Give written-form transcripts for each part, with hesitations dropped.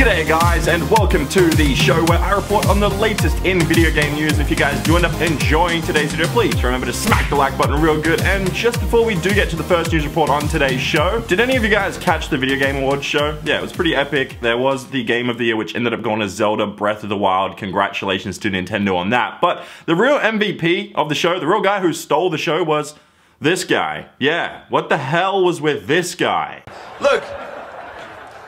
G'day guys, and welcome to the show where I report on the latest in video game news. And if you guys do end up enjoying today's video, please remember to smack the like button real good. And just before we do get to the first news report on today's show, did any of you guys catch the Video Game Awards show? Yeah, it was pretty epic. There was the Game of the Year, which ended up going to Zelda Breath of the Wild. Congratulations to Nintendo on that. But the real MVP of the show, the real guy who stole the show was this guy. Yeah, what the hell was with this guy? Look.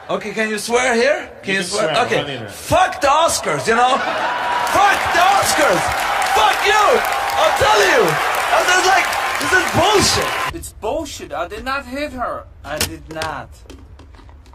Okay, can you swear here? Can you swear? Okay. Fuck the Oscars, you know? Fuck the Oscars! Fuck you! I'll tell you! This is bullshit! It's bullshit. I did not hit her. I did not.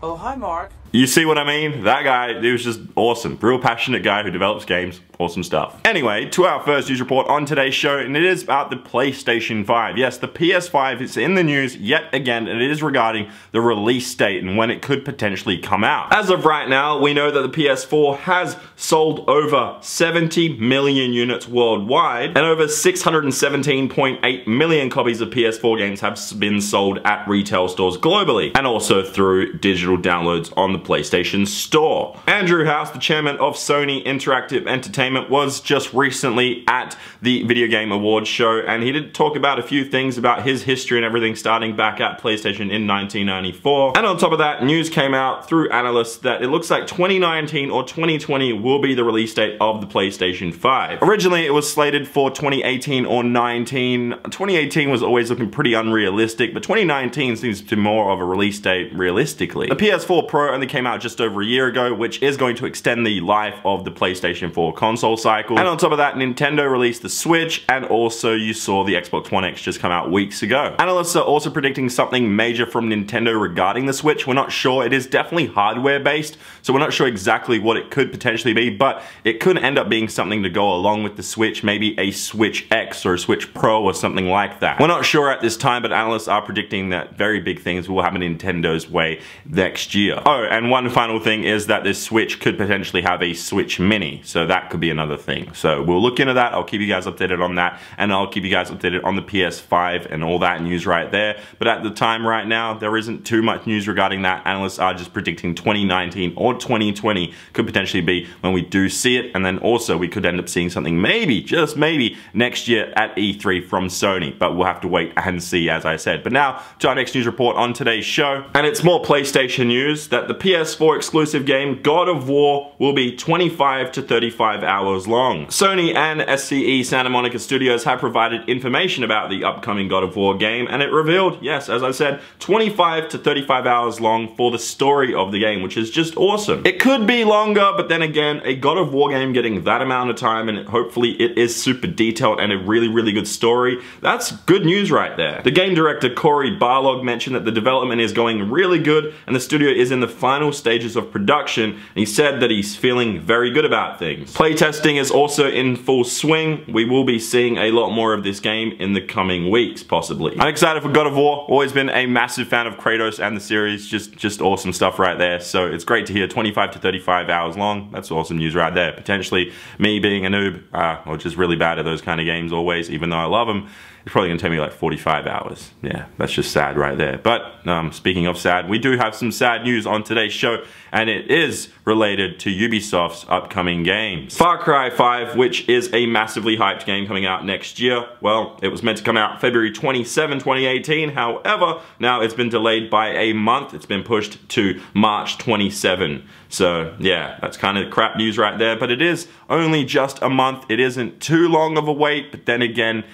Oh, hi, Mark. You see what I mean? That guy, he was just awesome. Real passionate guy who develops games. Awesome stuff. Anyway, to our first news report on today's show, and it is about the PlayStation 5. Yes, the PS5 is in the news yet again, and it is regarding the release date and when it could potentially come out. As of right now, we know that the PS4 has sold over 70 million units worldwide, and over 617.8 million copies of PS4 games have been sold at retail stores globally, and also through digital downloads on the PlayStation Store. Andrew House, the chairman of Sony Interactive Entertainment, was just recently at the Video Game Awards show, and he did talk about a few things about his history and everything starting back at PlayStation in 1994. And on top of that, news came out through analysts that it looks like 2019 or 2020 will be the release date of the PlayStation 5. Originally, it was slated for 2018 or 19. 2018 was always looking pretty unrealistic, but 2019 seems to be more of a release date realistically. The PS4 Pro only came out just over a year ago, which is going to extend the life of the PlayStation 4 console cycle. And on top of that, Nintendo released the Switch, and also you saw the Xbox One X just come out weeks ago. Analysts are also predicting something major from Nintendo regarding the Switch. We're not sure. It is definitely hardware based, so we're not sure exactly what it could potentially be, but it could end up being something to go along with the Switch, maybe a Switch X or a Switch Pro or something like that. We're not sure at this time, but analysts are predicting that very big things will happen Nintendo's way next year. Oh, and one final thing is that this Switch could potentially have a Switch Mini, so that could be another thing. So we'll look into that. I'll keep you guys updated on that, and I'll keep you guys updated on the PS5 and all that news right there. But at the time right now, there isn't too much news regarding that. Analysts are just predicting 2019 or 2020 could potentially be when we do see it, and then also we could end up seeing something maybe, just maybe, next year at E3 from Sony, but we'll have to wait and see, as I said. But now to our next news report on today's show, and it's more PlayStation news, that the PS4 exclusive game God of War will be 25 to 35 hours long. Sony and SCE Santa Monica Studios have provided information about the upcoming God of War game, and it revealed, yes, as I said, 25 to 35 hours long for the story of the game, which is just awesome. It could be longer, but then again, a God of War game getting that amount of time, and hopefully it is super detailed and a really, really good story, that's good news right there. The game director Cory Barlog mentioned that the development is going really good, and the studio is in the final stages of production, and he said that he's feeling very good about things. Playtesting is also in full swing. We will be seeing a lot more of this game in the coming weeks, possibly. I'm excited for God of War. Always been a massive fan of Kratos and the series. Just awesome stuff right there. So it's great to hear 25 to 35 hours long. That's awesome news right there. Potentially me being a noob, or just really bad at those kind of games always, even though I love them, it's probably gonna take me like 45 hours. Yeah, that's just sad right there. But speaking of sad, we do have some sad news on today's show, and it is related to Ubisoft's upcoming games. Far Cry 5, which is a massively hyped game coming out next year, well, it was meant to come out February 27, 2018. However, now it's been delayed by a month. It's been pushed to March 27. So yeah, that's kind of crap news right there, but it is only just a month. It isn't too long of a wait, but then again,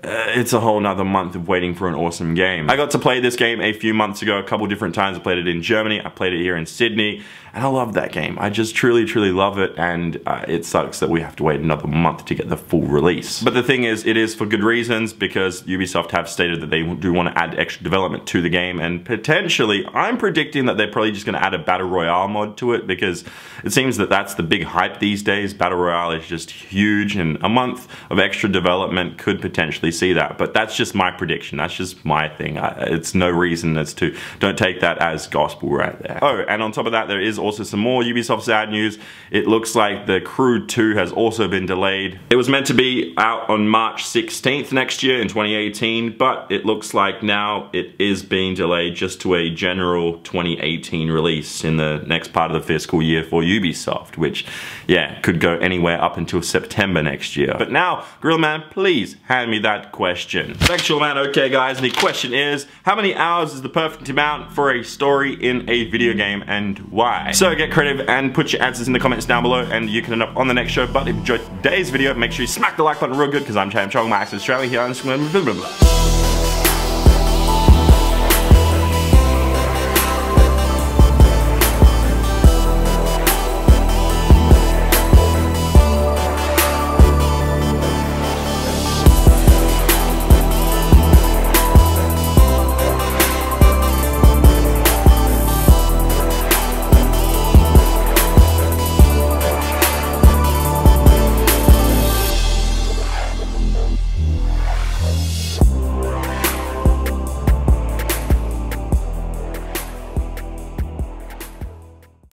it's a whole nother month of waiting for an awesome game. I got to play this game a few months ago, a couple different times. I played it in Germany, I played it here in Sydney, and I love that game. I just truly, truly love it, and it sucks that we have to wait another month to get the full release. But the thing is, it is for good reasons, because Ubisoft have stated that they do want to add extra development to the game, and potentially, I'm predicting that they're probably just going to add a Battle Royale mod to it, because it seems that that's the big hype these days. Battle Royale is just huge, and a month of extra development could potentially actually see that. But that's just my prediction. That's just my thing. It's no reason as to, don't take that as gospel right there. Oh, and on top of that, there is also some more Ubisoft sad news. It looks like The Crew 2 has also been delayed. It was meant to be out on March 16th next year in 2018, but it looks like now it is being delayed just to a general 2018 release in the next part of the fiscal year for Ubisoft, which, yeah, could go anywhere up until September next year. But now, Gorilla Man, please hand me that question. Thanks, Gorilla Man. Okay, guys, and the question is, how many hours is the perfect amount for a story in a video game, and why? So get creative and put your answers in the comments down below, and you can end up on the next show. But if you enjoyed today's video, make sure you smack the like button real good, because I'm Chad, my accent Australia here on Instagram.